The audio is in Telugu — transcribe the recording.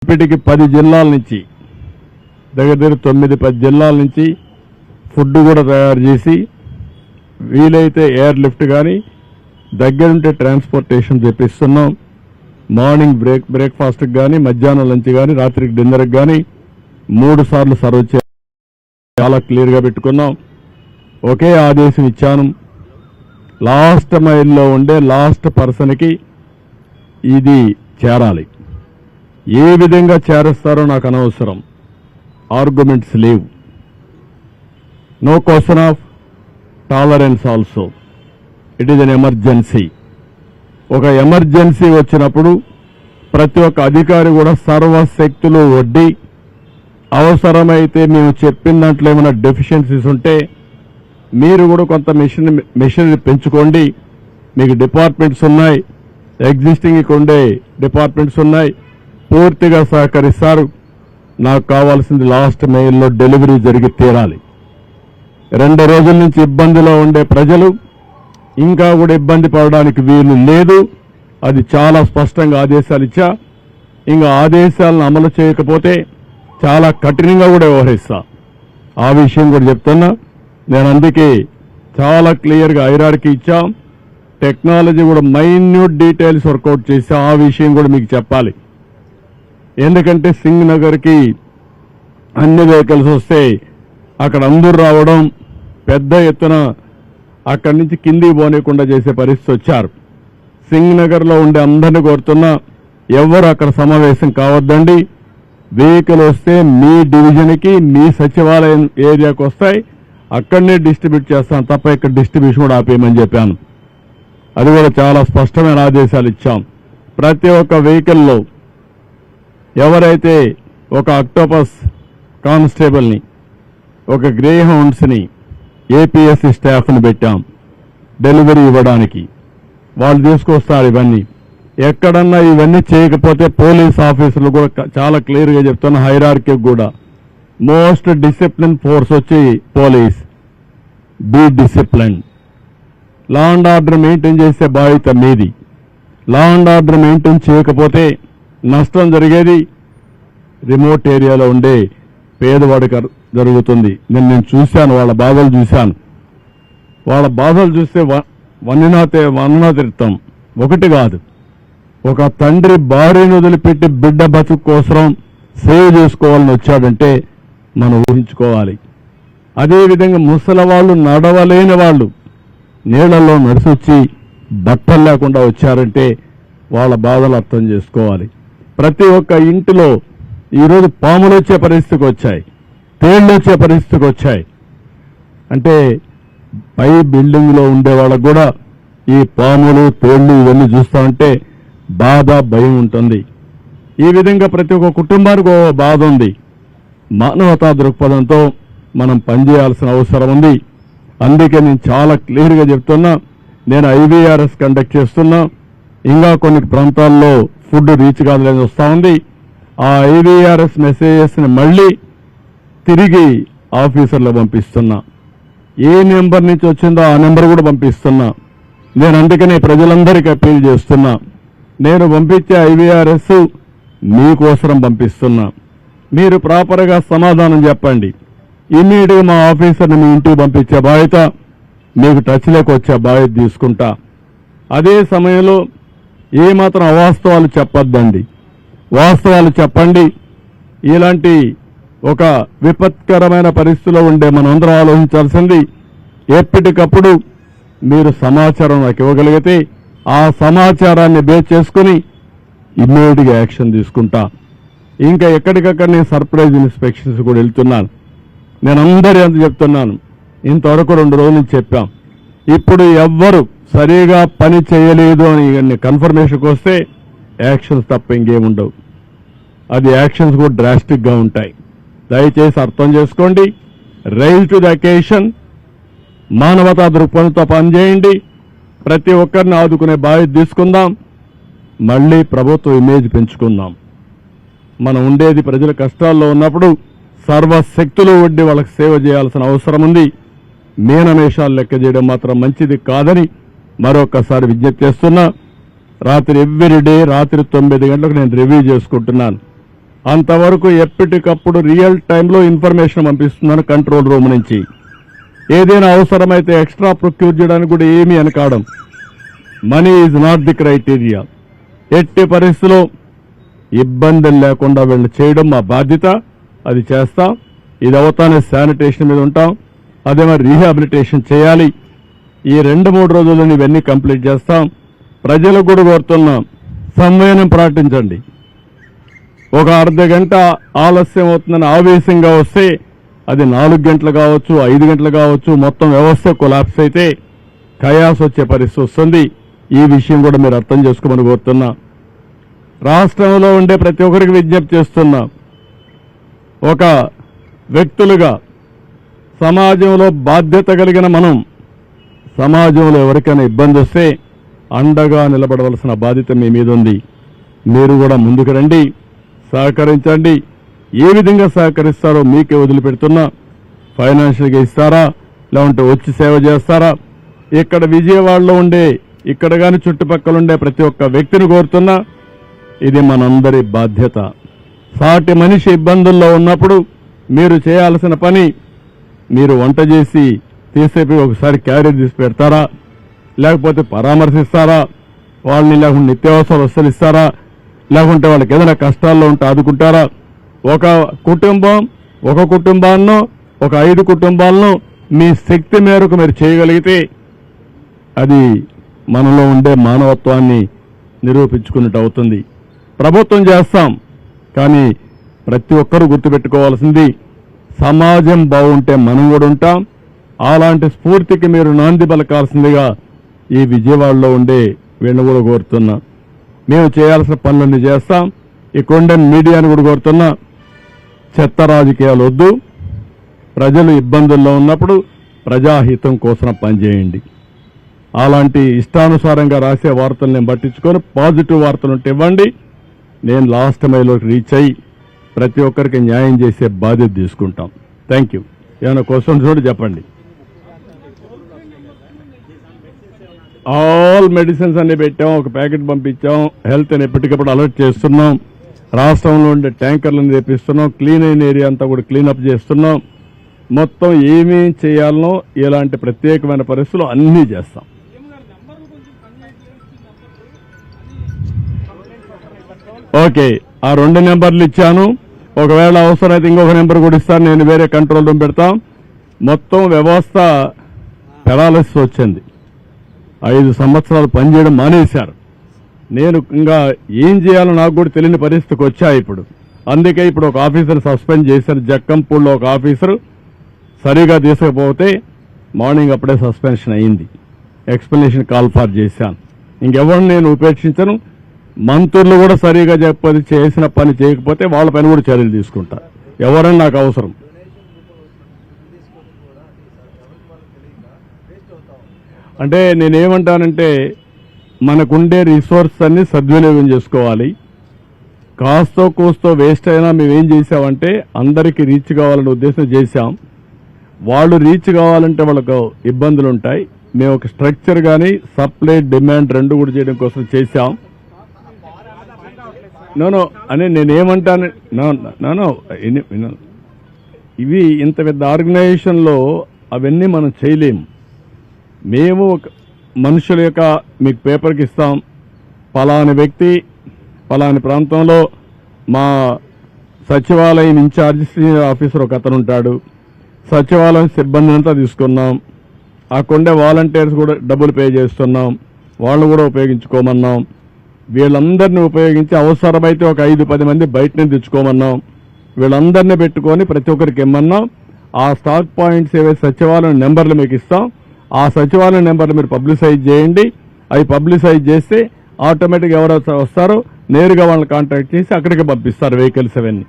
ఇప్పటికి 10 జిల్లాల నుంచి దగ్గర 9-10 జిల్లాల నుంచి ఫుడ్ కూడా తయారు చేసి వీలైతే ఎయిర్ లిఫ్ట్ కానీ దగ్గరుంటే ట్రాన్స్పోర్టేషన్ తెప్పిస్తున్నాం. మార్నింగ్ బ్రేక్ఫాస్ట్కి కానీ మధ్యాహ్నం లంచ్ కానీ రాత్రికి డిన్నర్కి కానీ 3 సార్లు సర్వ్ చేయాలి. చాలా క్లియర్గా పెట్టుకున్నాం. ఒకే ఆదేశం ఇచ్చాను, లాస్ట్ మైల్లో ఉండే లాస్ట్ పర్సన్కి ఇది చేరాలి. ఏ విధంగా చేరుస్తారో నాకు అనవసరం, ఆర్గ్యుమెంట్స్ లేవు. No question of tolerance also. It is an emergency. ఒక ఎమర్జెన్సీ వచ్చినప్పుడు ప్రతి ఒక్క అధికారి కూడా సర్వశక్తులు వడ్డీ అవసరమైతే మేము చెప్పిన దాంట్లో ఏమైనా డెఫిషియన్సీస్ ఉంటే మీరు కూడా కొంత మిషనరీ పెంచుకోండి. మీకు డిపార్ట్మెంట్స్ ఉన్నాయి, ఎగ్జిస్టింగ్ ఉండే డిపార్ట్మెంట్స్ ఉన్నాయి, పూర్తిగా సహకరిస్తారు. నాకు కావాల్సింది లాస్ట్ మైల్లో డెలివరీ జరిగి తీరాలి. 2 రోజుల నుంచి ఇబ్బందిలో ఉండే ప్రజలు ఇంకా కూడా ఇబ్బంది పడడానికి వీలు లేదు. అది చాలా స్పష్టంగా ఆదేశాలు ఇచ్చా. ఇంకా ఆదేశాలను అమలు చేయకపోతే చాలా కఠినంగా కూడా వ్యవహరిస్తా. ఆ విషయం కూడా చెప్తున్నా. నేను అందుకే చాలా క్లియర్గా ఐరార్కి ఇచ్చాం. టెక్నాలజీ కూడా మైన్యూట్ డీటెయిల్స్ వర్కౌట్ చేసి ఆ విషయం కూడా మీకు చెప్పాలి. ఎందుకంటే సింగ్ నగర్కి అన్ని వెహికల్స్ వస్తే అక్కడ అందరూ రావడం, పెద్ద ఎత్తున అక్కడి నుంచి కిందికి పోనీయకుండా చేసే పరిస్థితి వచ్చారు. సింగ్ నగర్లో ఉండే అందరినీ కోరుతున్నా, ఎవరు అక్కడ సమావేశం కావద్దండి. వెహికల్ వస్తే మీ డివిజన్కి మీ సచివాలయం ఏరియాకి వస్తాయి, అక్కడనే డిస్ట్రిబ్యూట్ చేస్తాం తప్ప ఇక్కడ డిస్ట్రిబ్యూషన్ కూడా ఆపేయమని చెప్పాను. అది కూడా చాలా స్పష్టమైన ఆదేశాలు ఇచ్చాం. ప్రతి ఒక్క వెహికల్లో ఎవరైతే ఒక అక్టోపస్ కానిస్టేబుల్ని, ఒక గ్రే హౌండ్స్ని, ఏపీఎస్సీ స్టాఫ్ని పెట్టాం డెలివరీ ఇవ్వడానికి. వాళ్ళు తీసుకొస్తారు ఇవన్నీ. ఎక్కడన్నా ఇవన్నీ చేయకపోతే పోలీస్ ఆఫీసర్లు కూడా చాలా క్లియర్గా చెప్తున్న, హైరార్కీ కూడా మోస్ట్ డిసిప్లిన్ ఫోర్స్ వచ్చి police. Be discipline. Law and order maintain చేసే బాధ్యత మీది. లా అండ్ ఆర్డర్ మెయింటైన్ చేయకపోతే నష్టం జరిగేది రిమోట్ ఏరియాలో ఉండే పేదవాడికి జరుగుతుంది. నేను చూశాను, వాళ్ళ బాధలు చూశాను. వాళ్ళ బాధలు చూస్తే వన్ననాతీర్థం ఒకటి కాదు. ఒక తండ్రి భార్యను వదిలిపెట్టి బిడ్డ బతుకు కోసం సేవ్ చేసుకోవాలని వచ్చాడంటే మనం ఊహించుకోవాలి. అదేవిధంగా ముసలి వాళ్ళు, నడవలేని వాళ్ళు నీళ్లలో నడిచొచ్చి బట్టలు లేకుండా వచ్చారంటే వాళ్ళ బాధలు అర్థం చేసుకోవాలి. ప్రతి ఒక్క ఇంటిలో ఈరోజు పాములు వచ్చే పరిస్థితికి వచ్చాయి, తేళ్లు వచ్చే పరిస్థితికి వచ్చాయి. అంటే పై బిల్డింగ్లో ఉండే వాళ్ళకు కూడా ఈ పాములు, తేళ్లు ఇవన్నీ చూస్తా ఉంటే బాధ, భయం ఉంటుంది. ఈ విధంగా ప్రతి ఒక్క కుటుంబానికి ఒక బాధ ఉంది. మానవతా దృక్పథంతో మనం పనిచేయాల్సిన అవసరం ఉంది. అందుకే నేను చాలా క్లియర్గా చెప్తున్నా. నేను ఐవీఆర్ఎస్ కండక్ట్ చేస్తున్నా. ఇంకా కొన్ని ప్రాంతాల్లో ఫుడ్ రీచ్ కాదని వస్తూ ఉంది. ఆ ఐవీఆర్ఎస్ మెసేజెస్ని మళ్ళీ తిరిగి ఆఫీసర్లు పంపిస్తున్నా. ఏ నెంబర్ నుంచి వచ్చిందో ఆ నెంబర్ కూడా పంపిస్తున్నా. నేను అందుకనే ప్రజలందరికీ అప్పీల్ చేస్తున్నా. నేను పంపించే ఐవీఆర్ఎస్ మీకోసరం పంపిస్తున్నా. మీరు ప్రాపర్గా సమాధానం చెప్పండి. ఇమ్మీడియట్గా మా ఆఫీసర్ని మీ ఇంటికి పంపించే బాధ్యత, మీకు టచ్లోకి వచ్చే బాధ్యత తీసుకుంటా. అదే సమయంలో ఏమాత్రం అవాస్తవాలు చెప్పొద్దండి, వాస్తవాలు చెప్పండి. ఇలాంటి ఒక విపత్కరమైన పరిస్థితిలో ఉండే మనందరం ఆలోచించాల్సింది, ఎప్పటికప్పుడు మీరు సమాచారం నాకు ఇవ్వగలిగితే ఆ సమాచారాన్ని బేస్ చేసుకుని ఇమ్మీడియట్గా యాక్షన్ తీసుకుంటా. ఇంకా ఎక్కడికక్కడ నేను సర్ప్రైజ్ ఇన్స్పెక్షన్స్ కూడా వెళ్తున్నాను. నేను అందరి అంత చెప్తున్నాను. ఇంతవరకు 2 రోజుల నుంచి చెప్పాం. ఇప్పుడు ఎవ్వరు సరిగా పని చేయలేదు అని కన్ఫర్మేషన్కి వస్తే యాక్షన్స్ తప్ప ఇంకేముండవు. అది యాక్షన్స్ కూడా డ్రాస్టిక్గా ఉంటాయి. దయచేసి అర్థం చేసుకోండి. Rise to the occasion. మానవతా దృక్పథంతో పనిచేయండి. ప్రతి ఒక్కరిని ఆదుకునే బాధ్యత తీసుకుందాం. మళ్ళీ ప్రభుత్వ ఇమేజ్ పెంచుకుందాం. మనం ఉండేది ప్రజల కష్టాల్లో ఉన్నప్పుడు సర్వశక్తులు వడ్డీ వాళ్ళకి సేవ చేయాల్సిన అవసరం ఉంది. మీనమేషాలు లెక్క చేయడం మాత్రం మంచిది కాదని మరొకసారి విజ్ఞప్తి చేస్తున్నా. రాత్రి ఎవ్రీ డే రాత్రి 9 గంటలకు నేను రివ్యూ చేసుకుంటున్నాను. అంతవరకు ఎప్పటికప్పుడు రియల్ టైంలో ఇన్ఫర్మేషన్ పంపిస్తున్నాను కంట్రోల్ రూమ్ నుంచి. ఏదైనా అవసరమైతే ఎక్స్ట్రా ప్రొక్యూర్ చేయడానికి కూడా ఏమీ అనకాడం. Money is not the criteria. ఎట్టి పరిస్థితుల్లో ఇబ్బందులు లేకుండా వీళ్ళు చేయడం మా బాధ్యత. అది చేస్తాం. ఇది అవుతానే శానిటేషన్ మీద ఉంటాం. అదే మరి రీహాబిలిటేషన్ చేయాలి. ఈ 2-3 రోజుల్లో ఇవన్నీ కంప్లీట్ చేస్తాం. ప్రజలకు కూడా కోరుతున్నాం, సంయమనం పాటించండి. ఒక అర్ధ గంట ఆలస్యం అవుతుందని ఆవేశంగా వస్తే అది 4 గంటలు కావచ్చు, 5 గంటలు కావచ్చు, మొత్తం వ్యవస్థ కొలాప్స్ అయితే కయాస్ వచ్చే పరిస్థితి వస్తుంది. ఈ విషయం కూడా మీరు అర్థం చేసుకోమని కోరుతున్నా. రాష్ట్రంలో ఉండే ప్రతి ఒక్కరికి విజ్ఞప్తి చేస్తున్నా, ఒక వ్యక్తులుగా సమాజంలో బాధ్యత కలిగిన మనం సమాజంలో ఎవరికైనా ఇబ్బంది వస్తే అండగా నిలబడవలసిన బాధ్యత మీ మీద ఉంది. మీరు కూడా ముందుకు రండి, సహకరించండి. ఏ విధంగా సహకరిస్తారో మీకే వదిలిపెడుతున్నా. ఫైనాన్షియల్గా ఇస్తారా, లేకుంటే వచ్చి సేవ చేస్తారా? ఇక్కడ విజయవాడలో ఉండే, ఇక్కడ కానీ చుట్టుపక్కల ఉండే ప్రతి ఒక్క వ్యక్తిని కోరుతున్నా, ఇది మనందరి బాధ్యత. సాటి మనిషి ఇబ్బందుల్లో ఉన్నప్పుడు మీరు చేయాల్సిన పని, మీరు వంట చేసి తీసేపోయి ఒకసారి క్యారేజ్ తీసి పెడతారా, లేకపోతే పరామర్శిస్తారా, వాళ్ళని లేకుంటే నిత్యావసర వస్తువులు ఇస్తారా, లేకుంటే వాళ్ళకి ఏదైనా కష్టాల్లో ఉంటే ఆదుకుంటారా? ఒక కుటుంబాన్నో ఒక 5 కుటుంబాలను మీ శక్తి మేరకు మీరు చేయగలిగితే అది మనలో ఉండే మానవత్వాన్ని నిరూపించుకున్నట్టు అవుతుంది. ప్రభుత్వం చేస్తాం, కానీ ప్రతి ఒక్కరూ గుర్తుపెట్టుకోవాల్సింది, సమాజం బాగుంటే మనం కూడా ఉంటాం. అలాంటి స్ఫూర్తికి మీరు నాంది పలకాల్సిందిగా ఈ విజయవాడలో ఉండే వీళ్ళని కూడా కోరుతున్నా. మేము చేయాల్సిన పనులన్నీ చేస్తాం. ఈ కొండన్ మీడియాను కూడా కోరుతున్నా, చెత్త రాజకీయాలు వద్దు. ప్రజలు ఇబ్బందుల్లో ఉన్నప్పుడు ప్రజాహితం కోసం పనిచేయండి. అలాంటి ఇష్టానుసారంగా రాసే వార్తలు నేను పట్టించుకొని పాజిటివ్ వార్తలు ఉంటే ఇవ్వండి. నేను లాస్ట్ మైల్లోకి రీచ్ అయ్యి ప్రతి ఒక్కరికి న్యాయం చేసే బాధ్యత తీసుకుంటాం. Thank you. ఏమైనా క్వశ్చన్స్ కూడా చెప్పండి. ఆల్ మెడిసిన్స్ అన్ని పెట్టాం, ఒక ప్యాకెట్ పంపించాం. హెల్త్ అని ఎప్పటికప్పుడు అలర్ట్ చేస్తున్నాం. రాష్ట్రంలో ఉండే ట్యాంకర్లను తెప్పిస్తున్నాం. క్లీన్ అయిన ఏరియా అంతా కూడా క్లీనప్ చేస్తున్నాం. మొత్తం ఏమేం చేయాలనో ఇలాంటి ప్రత్యేకమైన పరిస్థితులు అన్నీ చేస్తాం. ఓకే, ఆ 2 నెంబర్లు ఇచ్చాను. ఒకవేళ అవసరమైతే ఇంకొక నెంబర్ కూడా ఇస్తాను. నేను వేరే కంట్రోల్ రూమ్ పెడతాం. మొత్తం వ్యవస్థ పెరాలసిస్ వచ్చింది. 5 సంవత్సరాలు పనిచేయడం మానేశారు. నేను ఇంకా ఏం చేయాలో నాకు కూడా తెలియని పరిస్థితికి వచ్చా ఇప్పుడు. అందుకే ఇప్పుడు ఒక ఆఫీసర్ సస్పెండ్ చేశారు. జక్కంపూడిలో ఒక ఆఫీసరు సరిగా తీసుకుపోతే మార్నింగ్ అప్పుడే సస్పెన్షన్ అయింది. ఎక్స్ప్లెనేషన్ కాల్ ఫార్ చేశాను. ఇంకెవరిని నేను ఉపేక్షించను. మంత్రులు కూడా సరిగా చెప్పది, చేసిన పని చేయకపోతే వాళ్ళ పైన కూడా చర్యలు తీసుకుంటా. ఎవరని నాకు అవసరం. అంటే నేనేమంటానంటే, మనకుండే రిసోర్స్ అన్ని సద్వినియోగం చేసుకోవాలి. కాస్తో కూస్తో వేస్ట్ అయినా మేమేం చేసామంటే అందరికీ రీచ్ కావాలనే ఉద్దేశం చేశాం. వాళ్ళు రీచ్ కావాలంటే వాళ్ళకు ఇబ్బందులు ఉంటాయి. మేము ఒక స్ట్రక్చర్ కానీ సప్లై డిమాండ్ 2 కూడా చేయడం కోసం చేశాం. నో అని నేనేమంటాను, ఇవి ఇంత పెద్ద ఆర్గనైజేషన్లో అవన్నీ మనం చేయలేము. మేము మనుషుల యొక్క మీకు పేపర్కి ఇస్తాం, పలాని వ్యక్తి పలాని ప్రాంతంలో మా సచివాలయం ఇన్ఛార్జ్ సీనియర్ ఆఫీసర్ ఒక అతను ఉంటాడు. సచివాలయం సిబ్బంది అంతా తీసుకున్నాం. ఆ కొండే వాలంటీర్స్ కూడా డబ్బులు పే చేస్తున్నాం. వాళ్ళు కూడా ఉపయోగించుకోమన్నాం. వీళ్ళందరినీ ఉపయోగించి అవసరమైతే ఒక 5-10 మంది బయట నుంచి తెచ్చుకోమన్నాం. వీళ్ళందరినీ పెట్టుకొని ప్రతి ఒక్కరికి ఇమ్మన్నాం. ఆ స్టాక్ పాయింట్స్ ఏవైతే సచివాలయం నెంబర్లు మీకు ఇస్తాం, ఆ సచివాలయం నెంబర్లు మీరు పబ్లిసైజ్ చేయండి. అవి పబ్లిసైజ్ చేస్తే ఆటోమేటిక్గా ఎవరైతే వస్తారో నేరుగా వాళ్ళని కాంటాక్ట్ చేసి అక్కడికి పంపిస్తారు వెహికల్స్ అవన్నీ.